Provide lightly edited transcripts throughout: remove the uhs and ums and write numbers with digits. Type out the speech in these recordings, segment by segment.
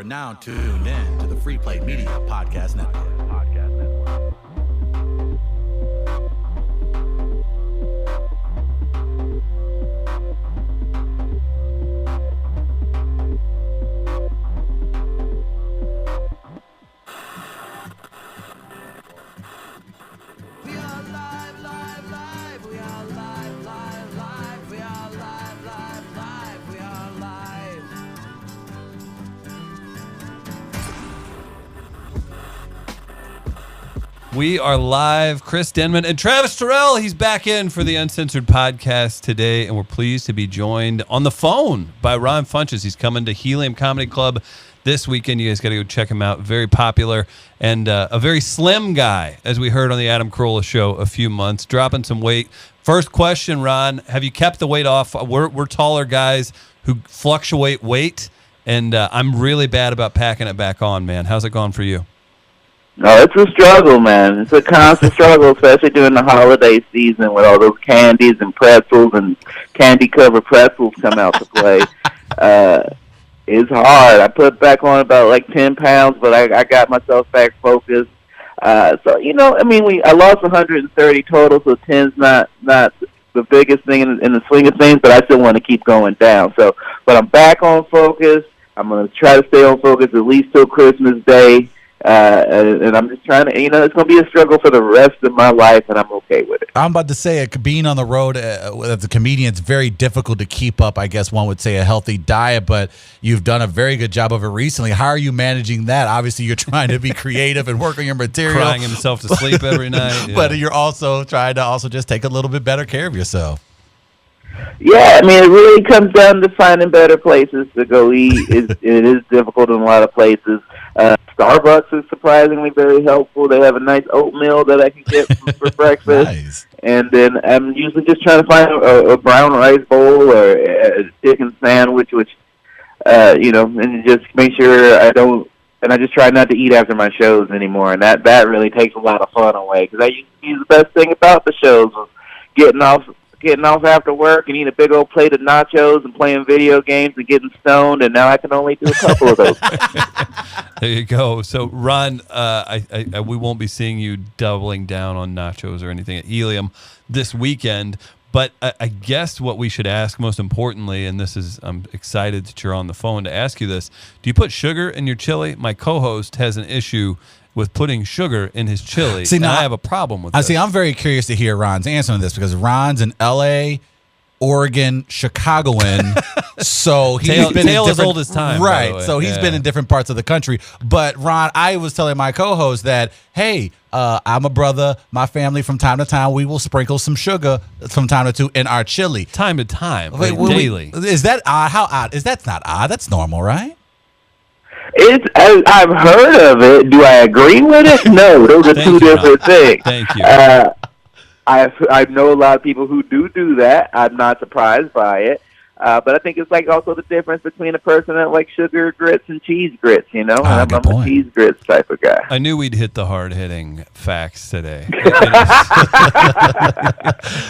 now tuned in to the Free Play Media Podcast Network. We are live. Chris Denman and Travis Terrell. He's back in for the Uncensored podcast today, and we're pleased to be joined on the phone by Ron Funches. He's coming to Helium Comedy Club this weekend. You guys got to go check him out. Very popular and a very slim guy, as we heard on the Adam Carolla show a few months, dropping some weight. First question, Ron, have you kept the weight off? We're taller guys who fluctuate weight, and I'm really bad about packing it back on, man. How's it gone for you? No, it's a struggle, man. It's a constant struggle, especially during the holiday season when all those candies and pretzels and candy-covered pretzels come out to play. It's hard. I put back on about like 10 pounds, but I got myself back focused. So, you know, I mean, I lost 130 total, so 10's not the biggest thing in the swing of things, but I still want to keep going down. So, but I'm back on focus. I'm going to try to stay on focus at least till Christmas Day. And I'm just trying to, you know, it's going to be a struggle for the rest of my life, and I'm okay with it. I'm about to say, being on the road as a comedian, it's very difficult to keep up, I guess one would say, a healthy diet, but you've done a very good job of it recently. How are you managing that? Obviously, you're trying to be creative and work on your material. Crying himself to sleep every night. Yeah. But you're also trying to just take a little bit better care of yourself. Yeah, I mean, it really comes down to finding better places to go eat. It is difficult in a lot of places. Starbucks is surprisingly very helpful. They have a nice oatmeal that I can get for breakfast. Nice. And then I'm usually just trying to find a brown rice bowl or a chicken sandwich, which, you know, and just make sure I don't, and I just try not to eat after my shows anymore. And that really takes a lot of fun away, because I used to be the best thing about the shows was getting off after work and eating a big old plate of nachos and playing video games and getting stoned, and now I can only do a couple of those. There you go. So, Ron, we won't be seeing you doubling down on nachos or anything at Helium this weekend, but I guess what we should ask most importantly, and I'm excited that you're on the phone to ask you this, do you put sugar in your chili? My co-host has an issue with putting sugar in his chili. See, now I have a problem with this. I'm very curious to hear Ron's answer on this, because Ron's an L.A., Oregon, Chicagoan, so he's been in as old as time, right? So he's been in different parts of the country. But Ron, I was telling my co-host that, hey, I'm a brother. My family, from time to time, we will sprinkle some sugar from time to time in our chili. Time to time, daily. Is that odd? How odd? That's not odd. That's normal, right? I've heard of it. Do I agree with it? No, those are two different things. Thank you. I know a lot of people who do that. I'm not surprised by it. But I think it's like also the difference between a person that likes sugar grits and cheese grits, you know? I'm a cheese grits type of guy. I knew we'd hit the hard-hitting facts today.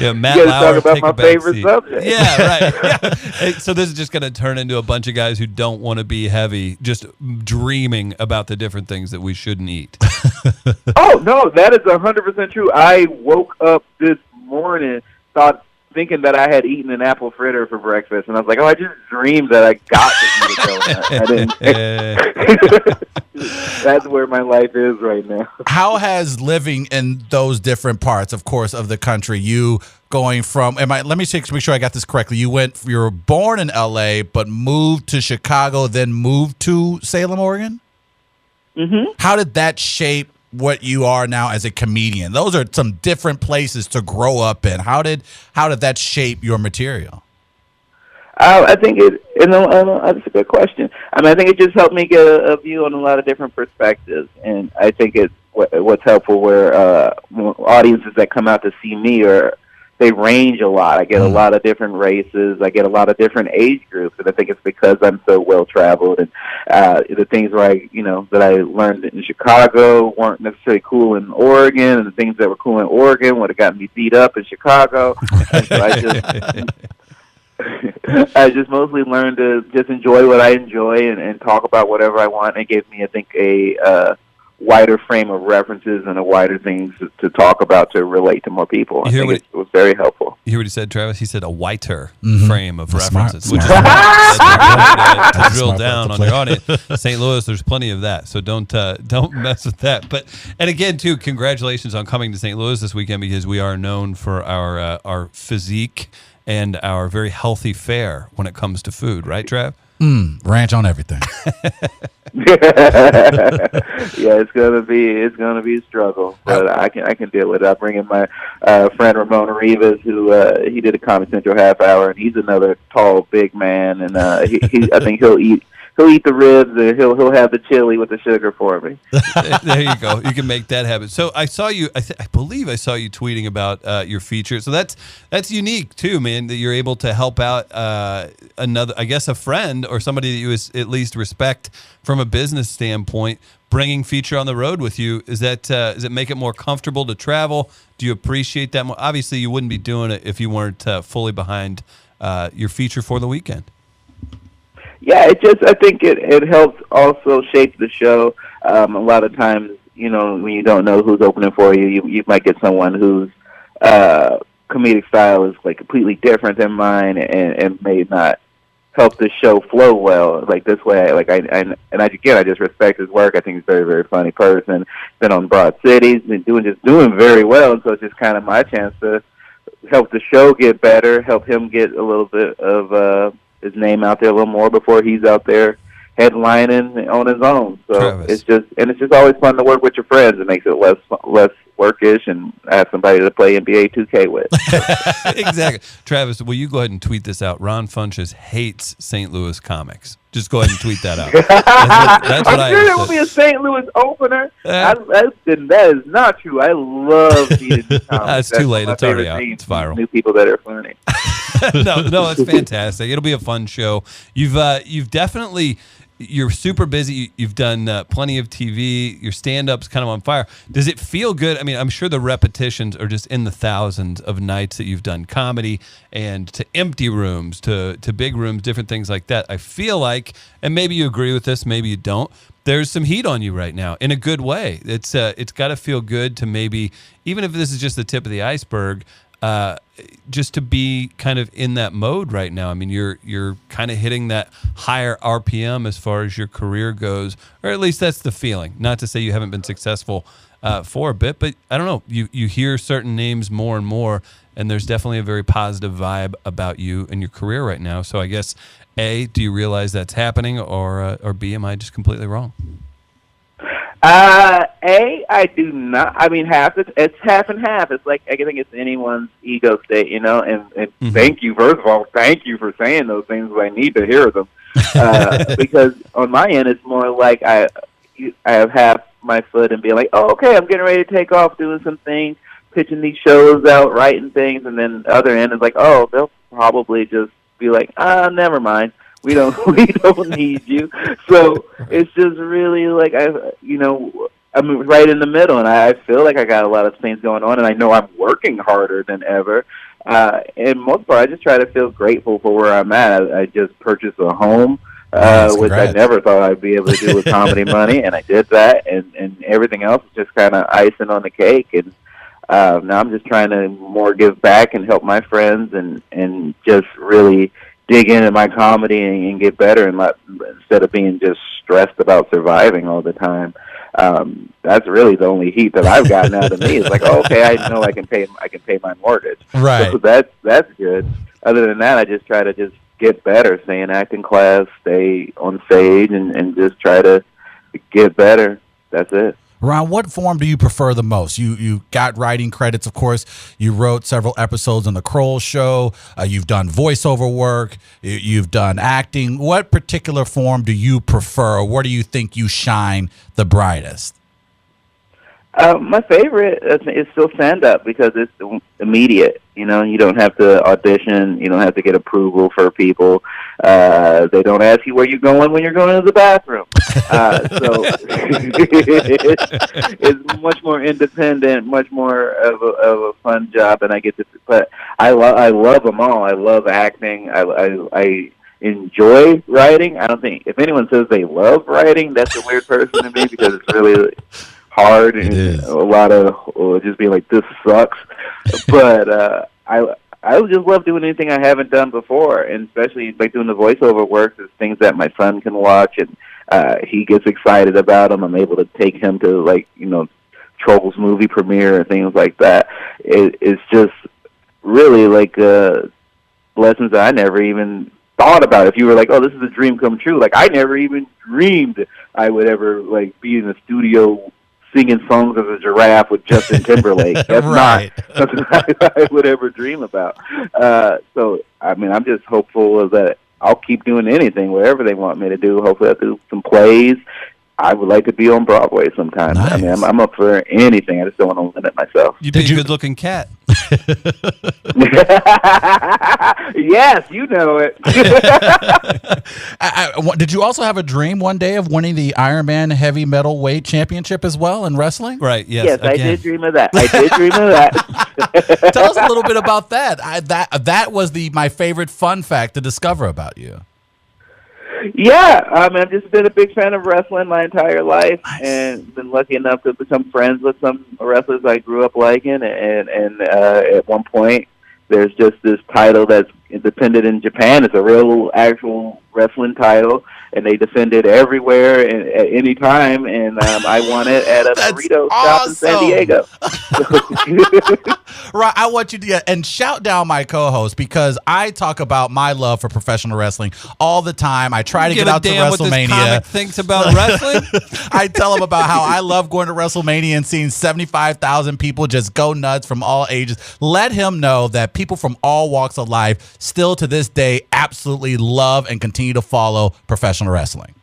Yeah, Matt you Lauer, talk about my favorite subject. Yeah, right. Yeah. So this is just going to turn into a bunch of guys who don't want to be heavy, just dreaming about the different things that we shouldn't eat. Oh, no, that is 100% true. I woke up this morning thinking that I had eaten an apple fritter for breakfast, and I was like, I just dreamed that I got to eat a donut. I didn't. That's where my life is right now. How has living in those different parts, of course, of the country, you going from, let me make sure I got this correctly. You were born in L.A., but moved to Chicago, then moved to Salem, Oregon? Mm-hmm. How did that shape what you are now as a comedian? Those are some different places to grow up in. How did that shape your material? I think that's a good question. I mean, I think it just helped me get a view on a lot of different perspectives, and I think it's what's helpful where audiences that come out to see me they range a lot. I get a lot of different races. I get a lot of different age groups, and I think it's because I'm so well traveled. And the things that I learned in Chicago weren't necessarily cool in Oregon, and the things that were cool in Oregon would have gotten me beat up in Chicago. And so I just mostly learned to just enjoy what I enjoy and talk about whatever I want. It gave me, I think, a wider frame of references and a wider things to talk about to relate to more people. I think it was very helpful. You hear what he said, Travis? He said a whiter frame of That's references, smart. which is smart. To drill Smart down to on play. your audience. St. Louis, there's plenty of that, so don't mess with that. But and again, too, congratulations on coming to St. Louis this weekend, because we are known for our physique and our very healthy fare when it comes to food, right, Trav? Ranch on everything. Yeah, it's gonna be a struggle, but I can deal with it. I bring in my friend Ramon Rivas, who he did a Comedy Central half hour, and he's another tall, big man, and he I think he'll eat the ribs, and he'll have the chili with the sugar for me. There you go. You can make that happen. So I saw you. I believe I saw you tweeting about your feature. So that's unique too, man. That you're able to help out another, I guess, a friend or somebody that you at least respect from a business standpoint. Bringing feature on the road with you, does it make it more comfortable to travel? Do you appreciate that more? Obviously, you wouldn't be doing it if you weren't fully behind your feature for the weekend. Yeah, I think it helps also shape the show. A lot of times, when you don't know who's opening for you, you might get someone whose comedic style is like completely different than mine, and may not help the show flow well. Like this way, I just respect his work. I think he's a very, very funny person. Been on Broad City, been doing very well, and so it's just kind of my chance to help the show get better, help him get a little bit of his name out there a little more before he's out there headlining on his own. So Travis. it's just always fun to work with your friends. It makes it less workish, and have somebody to play NBA 2K with. Exactly. Travis, will you go ahead and tweet this out? Ron Funches hates St. Louis comics. Just go ahead and tweet that out. That's what I'm sure there will be a St. Louis opener. That is not true. I love meeting comics. That's too late. It's already out. Things, It's viral. New people that are funny. no, it's fantastic. It'll be a fun show. You've definitely, you're super busy. You've done plenty of TV. Your stand-up's kind of on fire. Does it feel good? I mean, I'm sure the repetitions are just in the thousands of nights that you've done comedy, and to empty rooms, to big rooms, different things like that. I feel like, and maybe you agree with this, maybe you don't, there's some heat on you right now in a good way. It's got to feel good to maybe, even if this is just the tip of the iceberg, just to be kind of in that mode right now. I mean, you're kind of hitting that higher RPM as far as your career goes, or at least that's the feeling. Not to say you haven't been successful for a bit, but I don't know. You hear certain names more and more, and there's definitely a very positive vibe about you and your career right now. So I guess, A, do you realize that's happening, or B, am I just completely wrong? I do not. I mean, it's half and half. It's like, I think it's anyone's ego state, and thank you, first of all, thank you for saying those things. I need to hear them. Because on my end, it's more like I have half my foot and being like, oh, okay, I'm getting ready to take off doing some things, pitching these shows out, writing things, and then the other end is like, oh, they'll probably just be like, never mind. We don't need you. So it's just really like, I'm right in the middle, and I feel like I got a lot of things going on, and I know I'm working harder than ever. And most part, I just try to feel grateful for where I'm at. I just purchased a home, which I never thought I'd be able to do with comedy money, and I did that, and everything else is just kind of icing on the cake. And now I'm just trying to more give back and help my friends, and just really dig into my comedy and get better, and instead of being just stressed about surviving all the time. That's really the only heat that I've gotten out of me. It's like, oh, okay, I know I can pay my mortgage. Right. So that's good. Other than that, I just try to just get better, stay in acting class, stay on stage, and just try to get better. That's it. Ron, what form do you prefer the most? You got writing credits, of course. You wrote several episodes on The Kroll Show. You've done voiceover work. You've done acting. What particular form do you prefer, or where do you think you shine the brightest? My favorite is still stand-up because it's immediate. You don't have to audition. You don't have to get approval for people. They don't ask you where you're going when you're going to the bathroom. So it's much more independent, much more of a fun job, and I get to. But I love them all. I love acting. I enjoy writing. I don't think if anyone says they love writing, that's a weird person to me because it's really hard and a lot of just being like, this sucks. But I would just love doing anything I haven't done before, and especially like doing the voiceover work. There's things that my son can watch, and he gets excited about them. I'm able to take him to, like, Trolls movie premiere and things like that. It's just really like lessons that I never even thought about. If you were like, oh, this is a dream come true, like I never even dreamed I would ever like be in the studio singing songs as a giraffe with Justin Timberlake. That's right. not something I would ever dream about. So, I mean, I'm just hopeful that I'll keep doing anything, wherever they want me to do. Hopefully I'll do some plays. I would like to be on Broadway sometime. Nice. I mean, I'm up for anything. I just don't want to limit myself. You'd be a good-looking cat. Yes, you know it. Did you also have a dream one day of winning the Ironman heavy metal weight championship as well in wrestling? Right, yes. Yes, I did dream of that. Tell us a little bit about that. That was my favorite fun fact to discover about you. Yeah, I mean, I've just been a big fan of wrestling my entire life, and been lucky enough to become friends with some wrestlers I grew up liking. And at one point, there's just this title that's defended in Japan. It's a real, actual wrestling title, and they defend it everywhere and at any time. And I won it at a burrito shop in San Diego. Right, I want you to and shout down my co-host, because I talk about my love for professional wrestling all the time. I try to get out to Wrestlemania. What this comic thinks about wrestling? I tell him about how I love going to Wrestlemania and seeing 75,000 people just go nuts from all ages. Let him know that people from all walks of life still to this day absolutely love and continue to follow professional wrestling.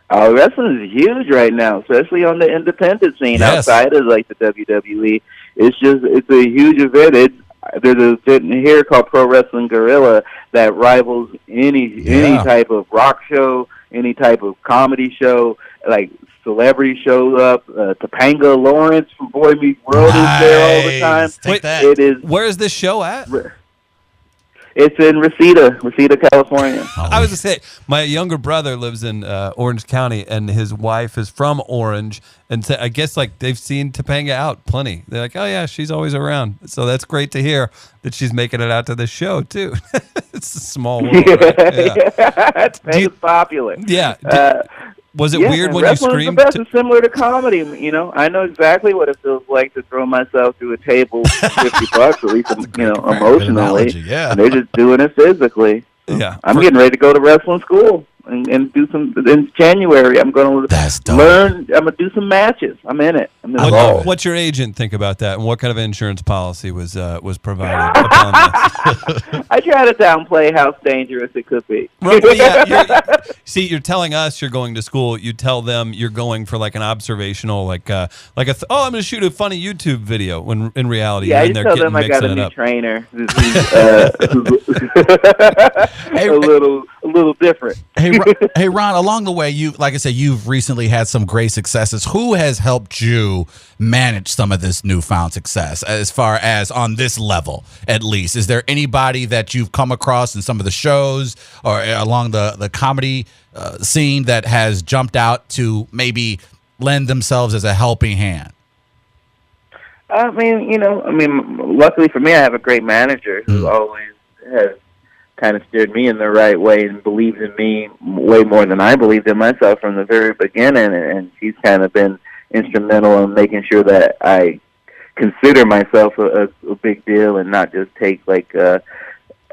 Oh, wrestling is huge right now, especially on the independent scene. Yes. Outside of like the WWE. It's a huge event. There's an event here called Pro Wrestling Guerrilla that rivals any type of rock show, any type of comedy show. Like celebrity shows up. Topanga Lawrence from Boy Meets World is there all the time. Take that. It is. Where is this show at? It's in Reseda, California. I was going to say, my younger brother lives in Orange County, and his wife is from Orange. And so I guess like they've seen Topanga out plenty. They're like, oh, yeah, she's always around. So that's great to hear that she's making it out to the show, too. It's a small world, right? Yeah. Topanga's popular. Yeah. Was it weird when you screamed? It's similar to comedy. I know exactly what it feels like to throw myself through a table for $50, at least emotionally. Yeah. And they're just doing it physically. Yeah. I'm getting ready to go to wrestling school and do some in January. I'm going to learn. I'm going to do some matches. I'm in it. I'm involved. What's your agent think about that, and what kind of insurance policy was provided upon this? I try to downplay how dangerous it could be. Right, well, yeah, you're telling us you're going to school. You tell them you're going for like an observational, I'm going to shoot a funny YouTube video. When in reality, yeah, you're in there tell them I got a new trainer. A little different. Hey, Ron, along the way, you've recently had some great successes. Who has helped you manage some of this newfound success as far as on this level, at least? Is there anybody that you've come across in some of the shows or along the comedy scene that has jumped out to maybe lend themselves as a helping hand? Luckily for me, I have a great manager who always has kind of steered me in the right way and believes in me way more than I believed in myself from the very beginning. And she's kind of been instrumental in making sure that I consider myself a big deal and not just take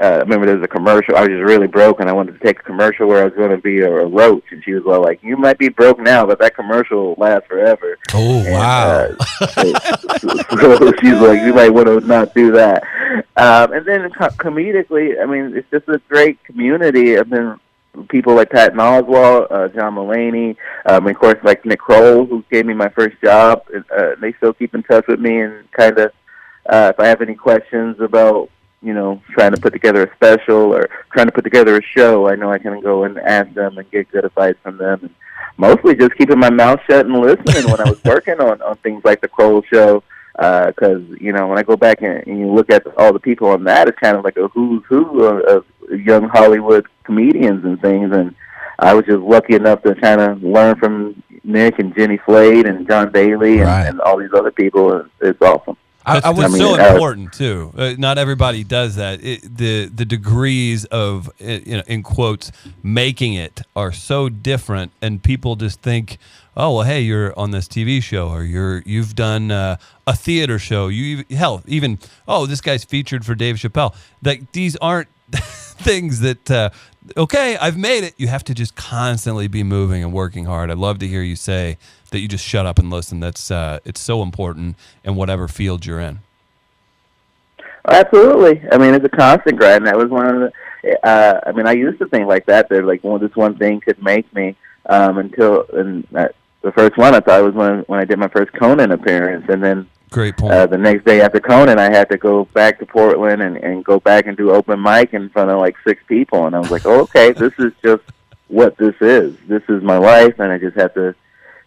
I remember there was a commercial. I was just really broke, and I wanted to take a commercial where I was going to be a roach. And she was all like, you might be broke now, but that commercial will last forever. Oh, wow. So she's like, you might want to not do that. And then comedically, it's just a great community. I've been people like Patton Oswalt, John Mulaney, of course, like Nick Kroll, who gave me my first job. They still keep in touch with me, and kind of, if I have any questions about trying to put together a special or trying to put together a show, I know I can go and ask them and get good advice from them. And mostly just keeping my mouth shut and listening when I was working on things like the Kroll show. Because when I go back and you look at all the people on that, it's kind of like a who's who of young Hollywood comedians and things. And I was just lucky enough to kind of learn from Nick and Jenny Slade and John Daly and all these other people. It's awesome. It's so important too. Not everybody does that. The degrees of in quotes making it are so different, and people just think, oh well, hey, you're on this TV show, or you've done a theater show. Even this guy's featured for Dave Chappelle. Like these aren't things that okay, I've made it. You have to just constantly be moving and working hard. I'd love to hear you say that you just shut up and listen. That's it's so important in whatever field you're in. Absolutely. I mean, it's a constant grind. That was one of the. I used to think like that. That like, this one thing could make me. The first one I thought was when I did my first Conan appearance, and then great point. The next day after Conan, I had to go back to Portland and go back and do open mic in front of like 6 people, and I was like, oh, okay, this is just what this is. This is my life, and I just have to.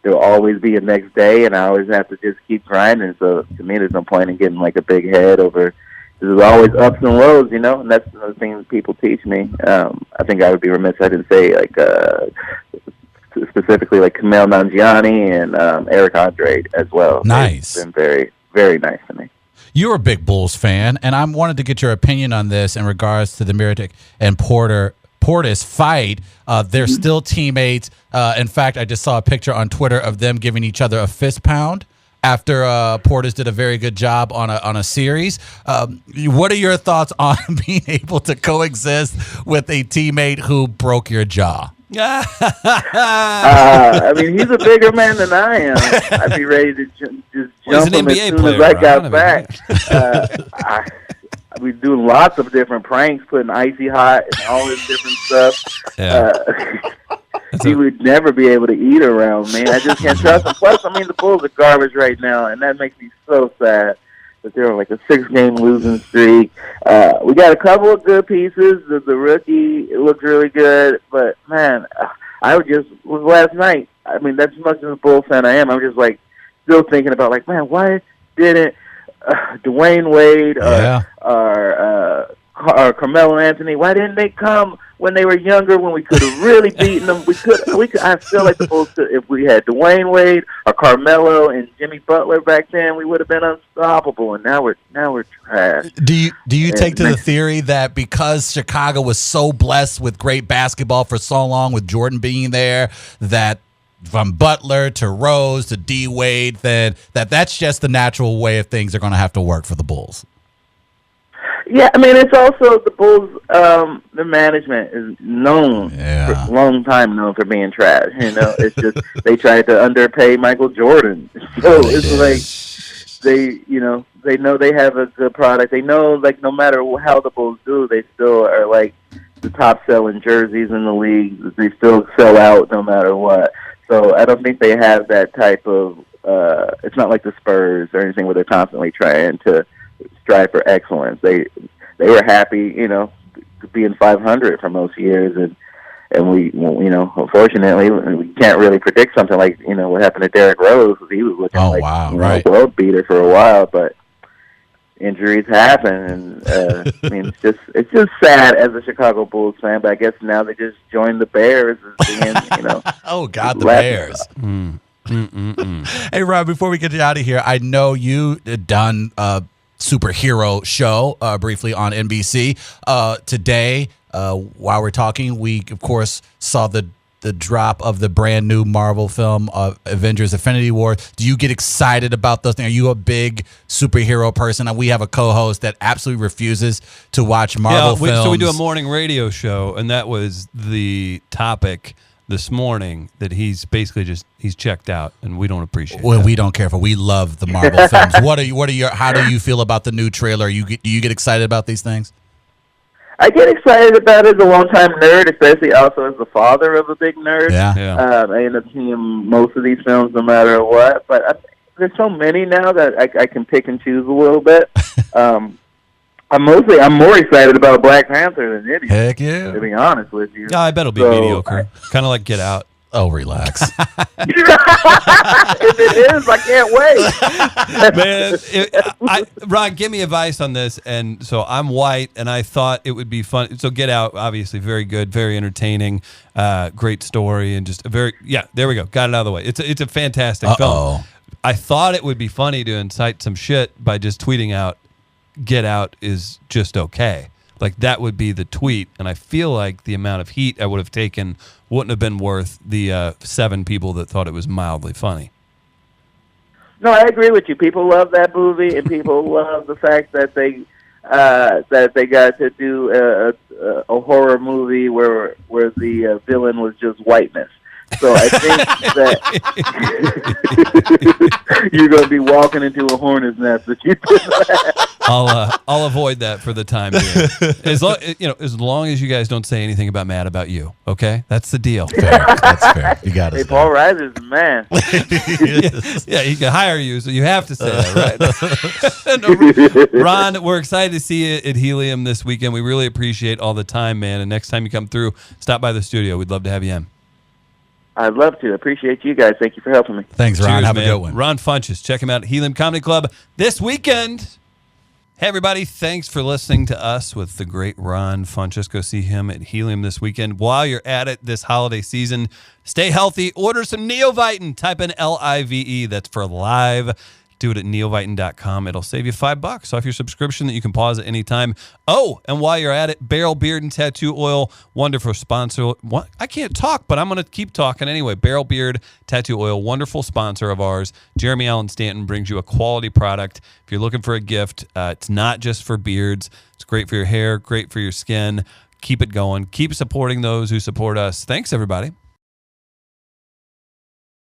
There'll always be a next day, and I always have to just keep grinding. So to me, there's no point in getting like a big head over. There's always ups and lows, and that's the thing that people teach me. I think I would be remiss if I didn't say like specifically like Kumail Nanjiani and Eric Andre as well. Nice. It's been very, very nice to me. You're a big Bulls fan, and I wanted to get your opinion on this in regards to the Mirotic and Portis fight. They're still teammates. In fact, I just saw a picture on Twitter of them giving each other a fist pound after Portis did a very good job on a series. What are your thoughts on being able to coexist with a teammate who broke your jaw? I mean, he's a bigger man than I am. I'd be ready to just jump him as soon as I got back. We do lots of different pranks, putting icy hot and all this different stuff. Yeah. He would never be able to eat around me. I just can't trust him. Plus, the Bulls are garbage right now, and that makes me so sad that they're on like a 6-game losing streak. We got a couple of good pieces. The rookie looks really good, but man, last night. I mean, that's as much as a Bulls fan I am. I'm just like still thinking about like, man, why didn't Dwayne Wade or Carmelo Anthony, why didn't they come when they were younger, when we could have really beaten them? I feel like the Bulls could, if we had Dwayne Wade or Carmelo and Jimmy Butler back then, we would have been unstoppable, and now we're trash. Do you take to the theory that because Chicago was so blessed with great basketball for so long, with Jordan being there, that from Butler to Rose to D Wade, then that's just the natural way of things are going to have to work for the Bulls? Yeah, I mean, it's also the Bulls. The management is known for a long time known for being trash. It's just they tried to underpay Michael Jordan, so it's like they know they have a good product. They know like no matter how the Bulls do, they still are like the top selling jerseys in the league. They still sell out no matter what. So I don't think they have that type of. It's not like the Spurs or anything where they're constantly trying to strive for excellence. They were happy, being 500 for most years, and we, unfortunately, we can't really predict something like what happened to Derrick Rose. He was looking a world beater for a while, but injuries happen, and I mean, it's just sad as a Chicago Bulls fan. But I guess now they just joined the Bears as being, oh God, the Bears. Hey, Rob, before we get out of here, I know you done superhero show briefly on NBC. Today, while we're talking, we, of course, saw the drop of the brand new Marvel film, Avengers Affinity War. Do you get excited about those things? Are you a big superhero person? And we have a co-host that absolutely refuses to watch Marvel films. So we do a morning radio show, and that was the topic this morning, that he's basically he's checked out, and we don't appreciate it. Well, we don't care for. We love the Marvel films. How do you feel about the new trailer? Do you get excited about these things? I get excited about it as a longtime nerd, especially also as the father of a big nerd. Yeah. I end up seeing most of these films no matter what, but there's so many now that I can pick and choose a little bit. I'm more excited about Black Panther than it is. Heck yeah. To be honest with you. Yeah, I bet it'll be mediocre. Kind of like Get Out. Oh, relax. If it is, I can't wait. Man, Ron, give me advice on this. And so I'm white, and I thought it would be fun. So Get Out, obviously, very good, very entertaining, great story, and just a very, there we go. Got it out of the way. It's a fantastic film. I thought it would be funny to incite some shit by just tweeting out, Get Out is just okay. Like, that would be the tweet, and I feel like the amount of heat I would have taken wouldn't have been worth the 7 people that thought it was mildly funny. No, I agree with you. People love that movie, and people love the fact that they got to do a horror movie where the villain was just whiteness. So I think that you're going to be walking into a hornet's nest if you do that. I'll avoid that for the time being. As long as you guys don't say anything about Matt about you, okay? That's the deal. Fair. That's fair. You got it. Hey, Paul Reiser's the man. Yeah, he can hire you, so you have to say that, right? No, Ron, we're excited to see you at Helium this weekend. We really appreciate all the time, man. And next time you come through, stop by the studio. We'd love to have you in. I'd love to. I appreciate you guys. Thank you for helping me. Thanks, Ron. Cheers, have man. a good one. Ron Funches. Check him out at Helium Comedy Club this weekend. Hey, everybody. Thanks for listening to us with the great Ron Funches. Go see him at Helium this weekend. While you're at it this holiday season, stay healthy. Order some Neovitin. Type in LIVE. That's for live. Do it at neovitin.com. It'll save you $5 off your subscription that you can pause at any time. Oh, and while you're at it, Barrel Beard and Tattoo Oil, wonderful sponsor. What? I can't talk, but I'm going to keep talking anyway. Barrel Beard Tattoo Oil, wonderful sponsor of ours. Jeremy Allen Stanton brings you a quality product. If you're looking for a gift, it's not just for beards. It's great for your hair, great for your skin. Keep it going. Keep supporting those who support us. Thanks, everybody.